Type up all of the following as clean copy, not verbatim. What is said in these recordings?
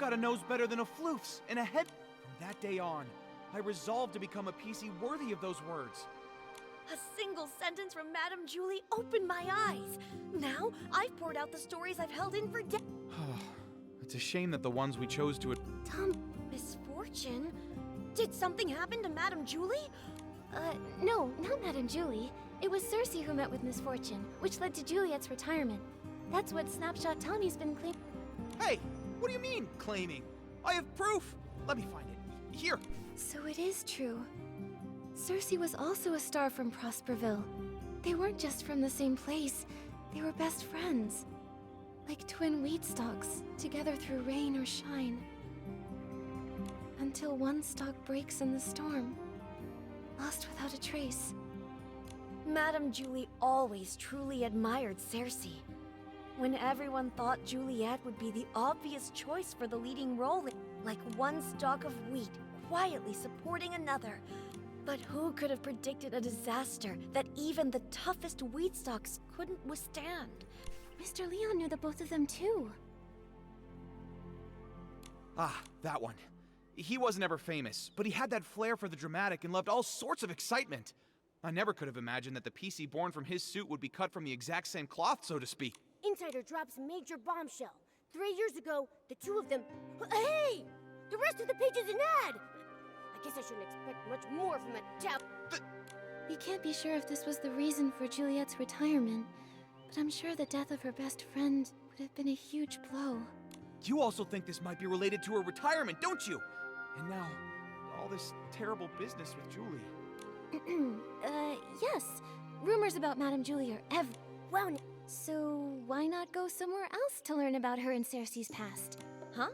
got a nose better than a floof's and a head. From that day on, I resolved to become a PC worthy of those words. A single sentence from Madame Julie opened my eyes. Now, I've poured out the stories I've held in for It's a shame that the ones we chose to... Misfortune? Did something happen to Madame Julie? No, not Madame Julie. It was Cersei who met with Misfortune, which led to Juliet's retirement. That's what Snapshot Tommy's been claiming. Hey, what do you mean, claiming? I have proof! Let me find it. Here! So it is true. Cersei was also a star from Prosperville. They weren't just from the same place, they were best friends. Like twin wheat stalks, together through rain or shine. Until one stalk breaks in the storm, lost without a trace. Madame Julie always truly admired Cersei. When everyone thought Juliet would be the obvious choice for the leading role, like one stalk of wheat quietly supporting another. But who could have predicted a disaster that even the toughest wheat stalks couldn't withstand? Mr. Leon knew the both of them too. Ah, that one. He wasn't ever famous, but he had that flair for the dramatic and loved all sorts of excitement. I never could have imagined that the PC born from his suit would be cut from the exact same cloth, so to speak. Insider drops major bombshell. 3 years ago, the two of them... Hey! The rest of the page is an ad! I guess I shouldn't expect much more from a tout. We can't be sure if this was the reason for Juliet's retirement, but I'm sure the death of her best friend would have been a huge blow. You also think this might be related to her retirement, don't you? And now, all this terrible business with Julie. Yes. Rumors about Madame Julie are Well, So why not go somewhere else to learn about her and Cersei's past? Huh?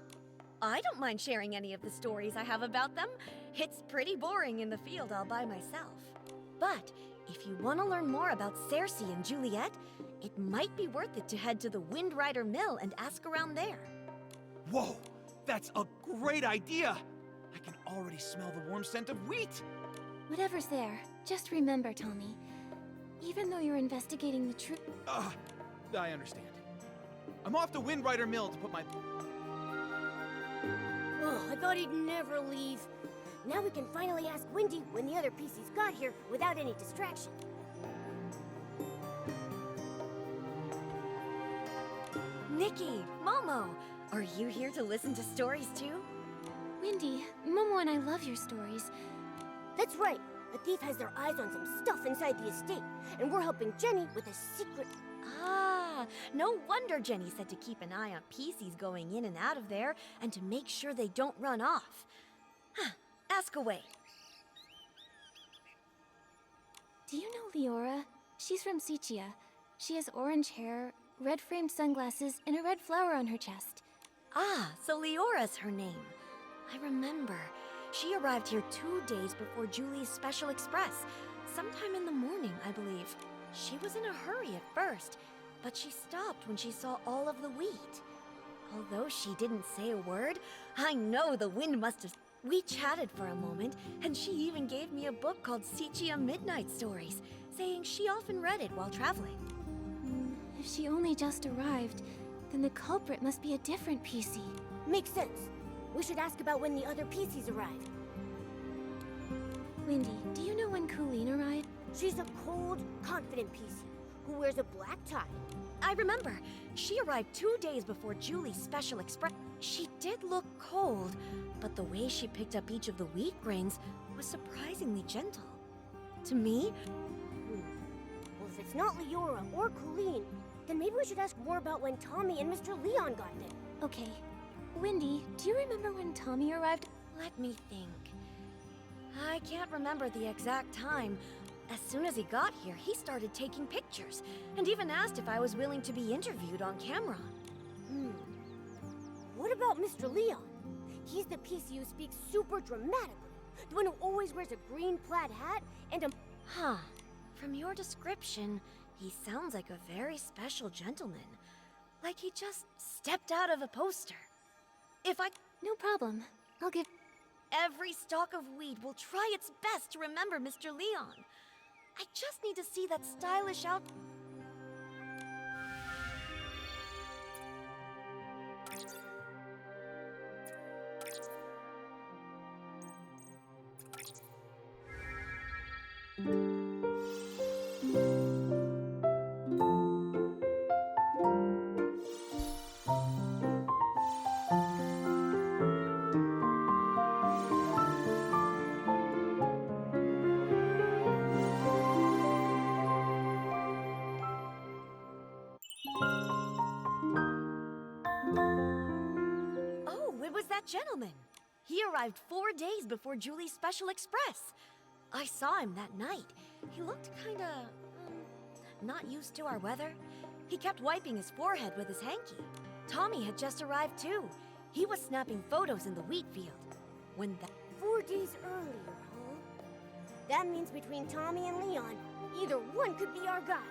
I don't mind sharing any of the stories I have about them. It's pretty boring in the field all by myself. But if you want to learn more about Cersei and Juliet, it might be worth it to head to the Wind Rider Mill and ask around there. Whoa! That's a great idea! I can already smell the warm scent of wheat! Whatever's there, just remember, Tommy. Even though you're investigating the truth... I understand. I'm off to Wind Rider Mill to put my... I thought he'd never leave. Now we can finally ask Windy when the other PCs got here without any distraction. Nikki, Momo, are you here to listen to stories too? Windy, Momo and I love your stories. That's right. A thief has their eyes on some stuff inside the estate, and we're helping Jenny with a secret... Ah, no wonder Jenny said to keep an eye on PCs going in and out of there and to make sure they don't run off. Ask away. Do you know Leora? She's from Sichia. She has orange hair, red-framed sunglasses, and a red flower on her chest. Ah, so Leora's her name. I remember. She arrived here 2 days before Julie's Special Express, sometime in the morning, I believe. She was in a hurry at first, but she stopped when she saw all of the wheat. Although she didn't say a word, I know the wind must have... We chatted for a moment, and she even gave me a book called Sichia Midnight Stories, saying she often read it while traveling. If she only just arrived, then the culprit must be a different PC. Makes sense. We should ask about when the other PCs arrived. Windy, do you know when Colleen arrived? She's a cold, confident PC who wears a black tie. I remember. She arrived 2 days before Julie's Special Express. She did look cold, but the way she picked up each of the wheat grains was surprisingly gentle. To me... Well, if it's not Leora or Colleen, then maybe we should ask more about when Tommy and Mr. Leon got there. Okay. Windy, do you remember when Tommy arrived? Let me think. I can't remember the exact time. As soon as he got here, he started taking pictures, and even asked if I was willing to be interviewed on camera. What about Mr. Leon? He's the PC who speaks super dramatically. The one who always wears a green plaid hat and a... Huh. From your description, he sounds like a very special gentleman. Like he just stepped out of a poster. If I... No problem. I'll give... Every stalk of wheat will try its best to remember Mr. Leon. I just need to see that stylish out... Oh, it was that gentleman. He arrived 4 days before Julie's Special Express. I saw him that night. He looked kinda... not used to our weather. He kept wiping his forehead with his hanky. Tommy had just arrived too. He was snapping photos in the wheat field. When that... 4 days earlier, huh? That means between Tommy and Leon, either one could be our guy.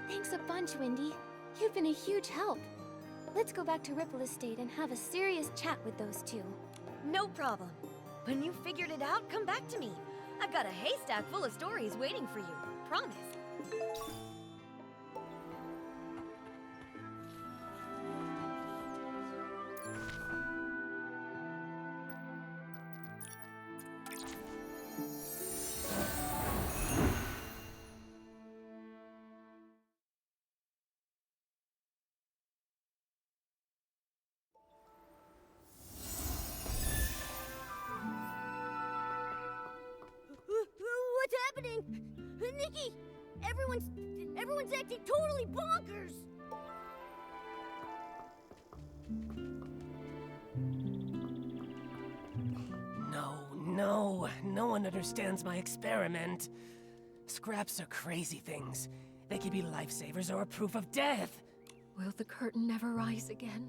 Thanks a bunch, Windy. You've been a huge help. Let's go back to Ripple Estate and have a serious chat with those two. No problem. When you figured it out, come back to me. I've got a haystack full of stories waiting for you. Promise. What's happening? Nikki, everyone's acting totally bonkers. No one understands my experiment. Scraps are crazy things. They could be lifesavers or a proof of death. Will the curtain never rise again?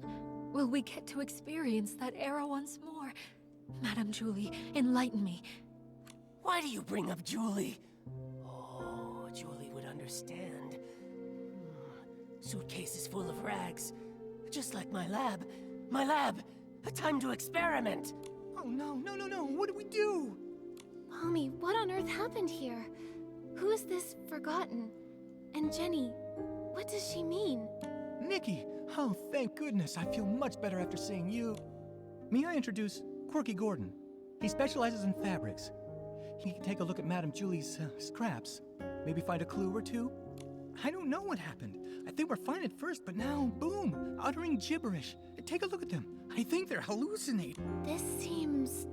Will we get to experience that era once more? Madame Julie, enlighten me. Why do you bring up Julie? Oh, Julie would understand. Suitcases full of rags. Just like my lab. My lab! A time to experiment! Oh no. What do we do? Mommy, what on earth happened here? Who is this Forgotten? And Jenny, what does she mean? Nikki! Oh, thank goodness. I feel much better after seeing you. May I introduce Quirky Gordon? He specializes in fabrics. He can take a look at Madame Julie's scraps. Maybe find a clue or two. I don't know what happened. I think we're fine at first, but now, boom, uttering gibberish. Take a look at them. I think they're hallucinating. This seems...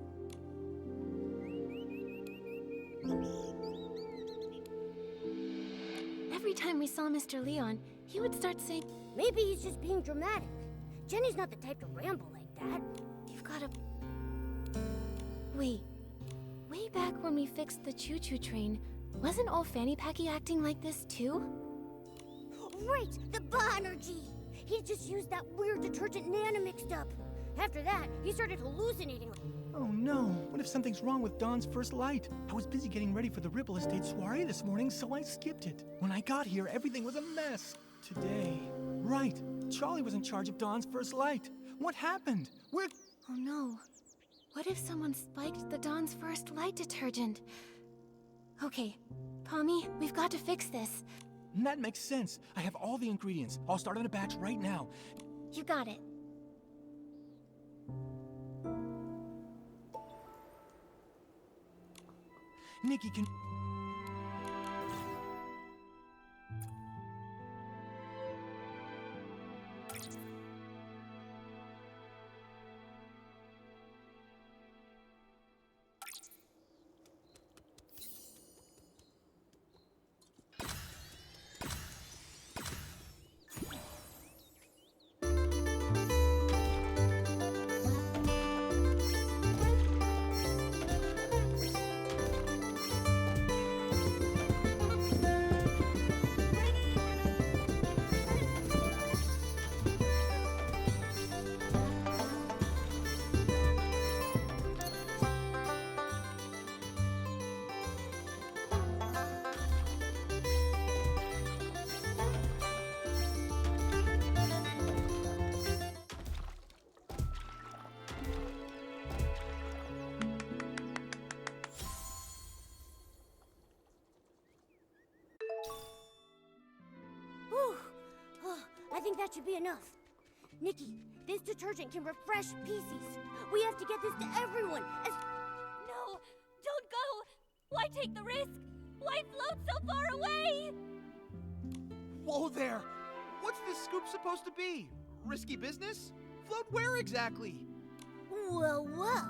Every time we saw Mr. Leon, he would start saying, Maybe he's just being dramatic. Jenny's not the type to ramble like that. "You've got to..." Wait. Way back when we fixed the choo-choo train, wasn't old Fanny Packy acting like this too? Right, the Bonergy. He just used that weird detergent Nana mixed up. After that, he started hallucinating. Oh no, what if something's wrong with Dawn's first light? I was busy getting ready for the Ripple Estate soiree this morning, so I skipped it. When I got here, everything was a mess. Today... Right, Charlie was in charge of Dawn's first light. What happened? Where... Oh no. What if someone spiked the Dawn's first light detergent? Okay, Pommy, we've got to fix this. That makes sense. I have all the ingredients. I'll start on a batch right now. You got it. Nikki can... Whew. Oh, I think that should be enough. Nikki, this detergent can refresh PCs. We have to get this to everyone. No, don't go! Why take the risk? Why float so far away? Whoa there! What's this scoop supposed to be? Risky business? Float where exactly? Well, well.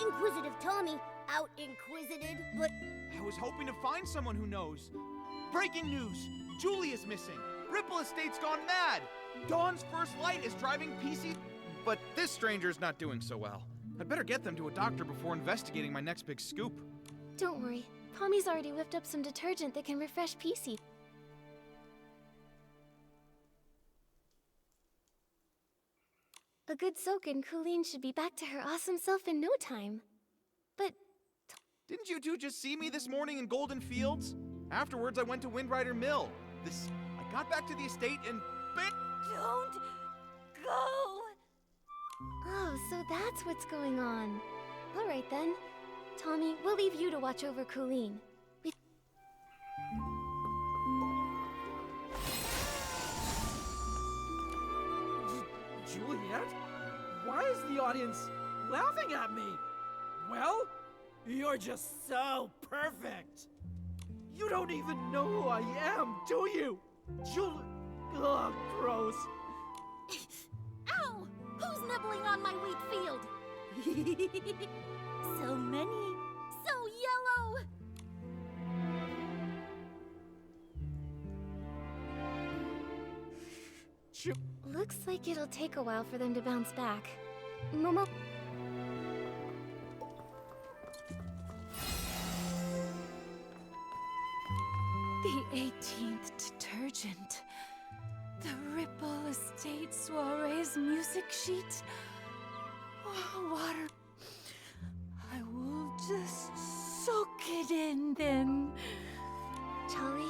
Inquisitive Tommy out-inquisited, but I was hoping to find someone who knows. Breaking news! Julie is missing! Ripple Estate's gone mad! Dawn's first light is driving PC... But this stranger's not doing so well. I'd better get them to a doctor before investigating my next big scoop. Don't worry. Pommy's already whipped up some detergent that can refresh PC. A good soak and Colleen should be back to her awesome self in no time. But Didn't you two just see me this morning in Golden Fields? Afterwards, I went to Windrider Mill. I got back to the estate and... Don't go! oh, so that's what's going on. All right then. Tommy, we'll leave you to watch over Colleen. Juliet? Why is the audience laughing at me? Well, you're just so perfect. You don't even know who I am, do you? Ugh, gross. Ow! Who's nibbling on my wheat field? So many. So yellow! Looks like it'll take a while for them to bounce back. Momo... The 18th detergent. The Ripple Estate Soiree's music sheet. Oh, water. I will just soak it in then. Charlie,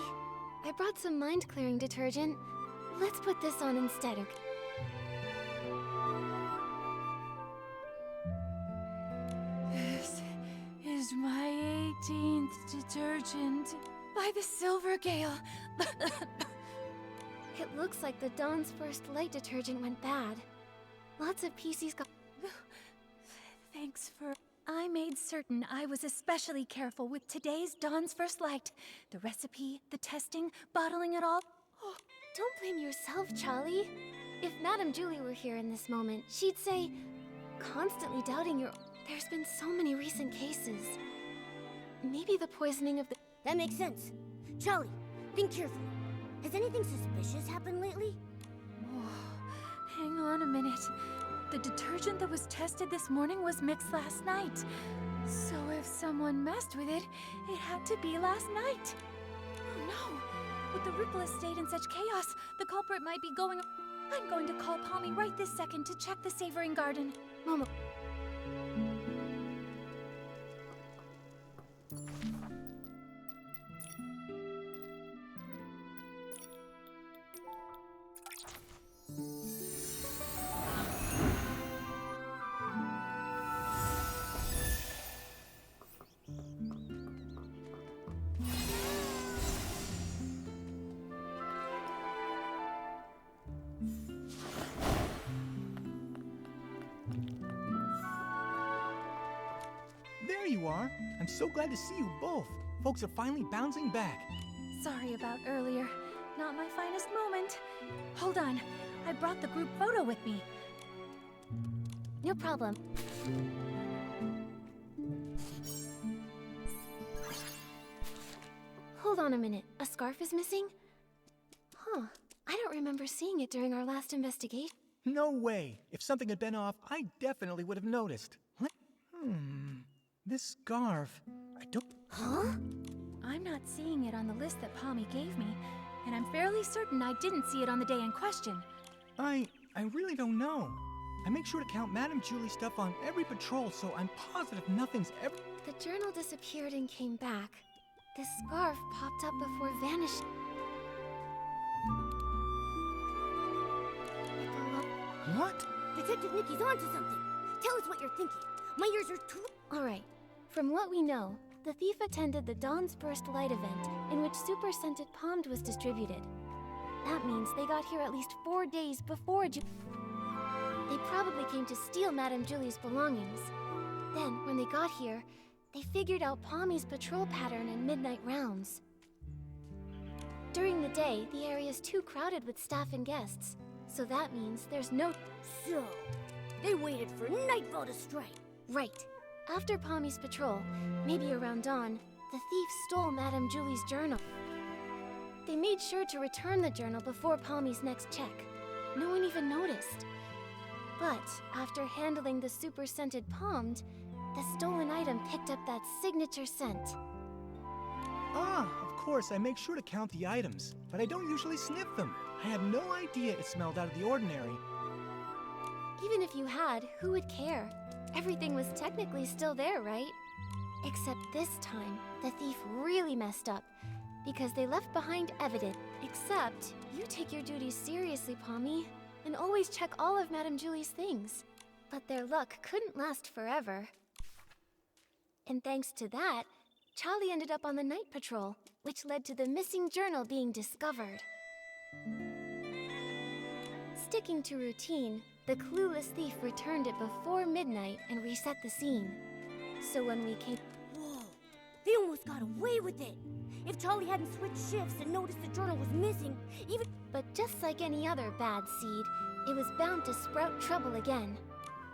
I brought some mind-clearing detergent. Let's put this on instead, okay? This is my 18th detergent by the Silver Gale. It looks like the Dawn's first light detergent went bad. Lots of PCs got... Thanks for... I made certain I was especially careful with today's Dawn's First Light. The recipe, the testing, bottling it all. Oh, don't blame yourself, Charlie. If Madame Julie were here in this moment, she'd say, constantly doubting your... There's been so many recent cases. Maybe the poisoning of the... that makes sense. Charlie, think carefully. Has anything suspicious happened lately? Hang on a minute. The detergent that was tested this morning was mixed last night. So if someone messed with it, it had to be last night. Oh no! With the Ripple Estate in such chaos, the culprit might be going... I'm going to call Pommy right this second to check the savoring garden. Momo... There you are. I'm so glad to see you both. Folks are finally bouncing back. Sorry about earlier. Not my finest moment. Hold on. I brought the group photo with me. No problem. Hold on a minute. A scarf is missing? Huh. I don't remember seeing it during our last investigation. No way. If something had been off, I definitely would have noticed. This scarf... I don't... Huh? I'm not seeing it on the list that Pommy gave me, and I'm fairly certain I didn't see it on the day in question. I really don't know. I make sure to count Madame Julie's stuff on every patrol, so I'm positive nothing's ever... The journal disappeared and came back. The scarf popped up before vanishing. What? Detective Nikki's onto something. Tell us what you're thinking. My ears are too... All right. From what we know, the thief attended the Dawn's Burst Light event in which Super Scented Pommed was distributed. That means they got here at least 4 days before They probably came to steal Madame Julie's belongings. Then, when they got here, They figured out Palmy's patrol pattern and midnight rounds. During the day, the area's too crowded with staff and guests, so that means there's no... So, they waited for nightfall to strike. Right. After Palmy's patrol, maybe around dawn, the thief stole Madame Julie's journal. They made sure to return the journal before Palmy's next check. No one even noticed. But after handling the super-scented Palmed, the stolen item picked up that signature scent. Ah, of course, I make sure to count the items, but I don't usually sniff them. I had no idea it smelled out of the ordinary. Even if you had, who would care? Everything was technically still there, right? Except this time, the thief really messed up, because they left behind evidence. Except, you take your duties seriously, Palmy, and always check all of Madame Julie's things. But their luck couldn't last forever. And thanks to that, Charlie ended up on the night patrol, which led to the missing journal being discovered. Sticking to routine, the clueless thief returned it before midnight and reset the scene. So when we came... Whoa, they almost got away with it. If Charlie hadn't switched shifts and noticed the journal was missing, even... But just like any other bad seed, it was bound to sprout trouble again.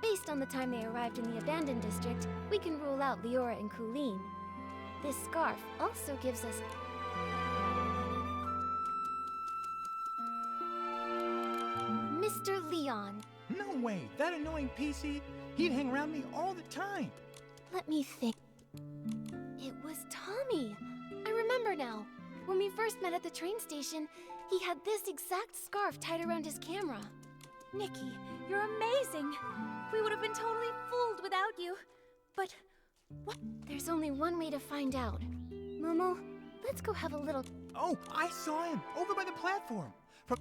Based on the time they arrived in the abandoned district, we can rule out Leora and Colleen. This scarf also gives us... Mr. Leon. No way, that annoying PC, he'd hang around me all the time. Let me think. It was Tommy. I remember now. When we first met at the train station, he had this exact scarf tied around his camera. Nikki, you're amazing. We would have been totally fooled without you. But what? There's only one way to find out. Momo, let's go have a little... Oh, I saw him, over by the platform. From...